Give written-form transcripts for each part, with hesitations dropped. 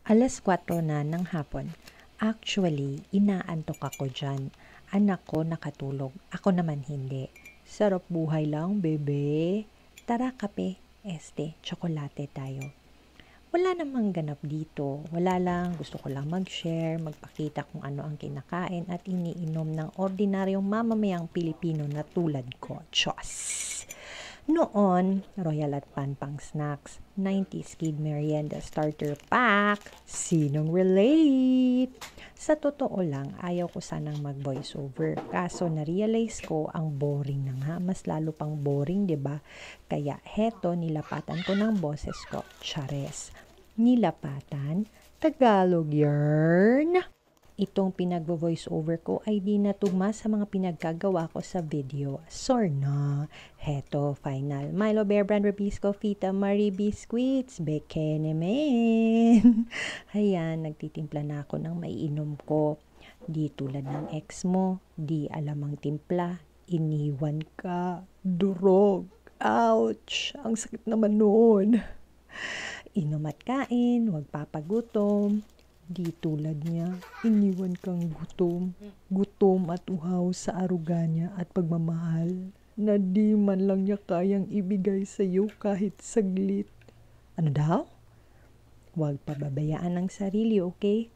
4:00 na ng hapon. Actually, inaantok ako dyan. Anak ko nakatulog, ako naman hindi. Sarap buhay lang, bebe. Tara, kape, tsokolate tayo. Wala namang ganap dito. Wala lang, gusto ko lang mag-share, magpakita kung ano ang kinakain at iniinom ng ordinaryong mamamayang Pilipino na tulad ko. Diyos! Noon, Royal at Pan pang snacks, 90s Kid Merienda Starter Pack, sinong relate? Sa totoo lang, ayaw ko sanang mag-voiceover. Kaso na-realize ko ang boring na nga, mas lalo pang boring, 'di ba? Kaya heto, nilapatan ko ng boses ko, Chares. Nilapatan, Tagalog yarn. Itong pinag-voiceover ko ay di natugma sa mga pinagkagawa ko sa video. Sorna. Heto, final. Milo Bear Brand Rubisco Fita Marie Biscuits. Bekene men. Ayan, nagtitimpla na ako ng maiinom ko. Di tulad ng ex mo. Di alam ang timpla. Iniwan ka. Durog. Ouch. Ang sakit naman noon. Inom at kain. Huwag papagutom. Di tulad niya, iniwan kang gutom at uhaw sa aruga niya at pagmamahal na di man lang niya kayang ibigay sa iyo kahit saglit. Ano daw? Huwag pababayaan ang sarili, okay?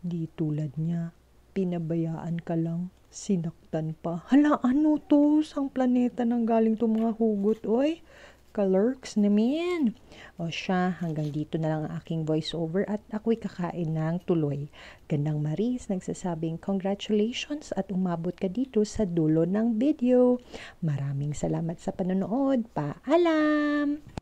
Di tulad niya, pinabayaan ka lang, sinaktan pa. Hala, ano to? Sang planeta nang galing to mga hugot, oy? Kalurks namin. O siya, hanggang dito na lang ang aking voiceover at ako'y kakain ng tuloy. Gandang Maris, nagsasabing congratulations at umabot ka dito sa dulo ng video. Maraming salamat sa panonood. Paalam!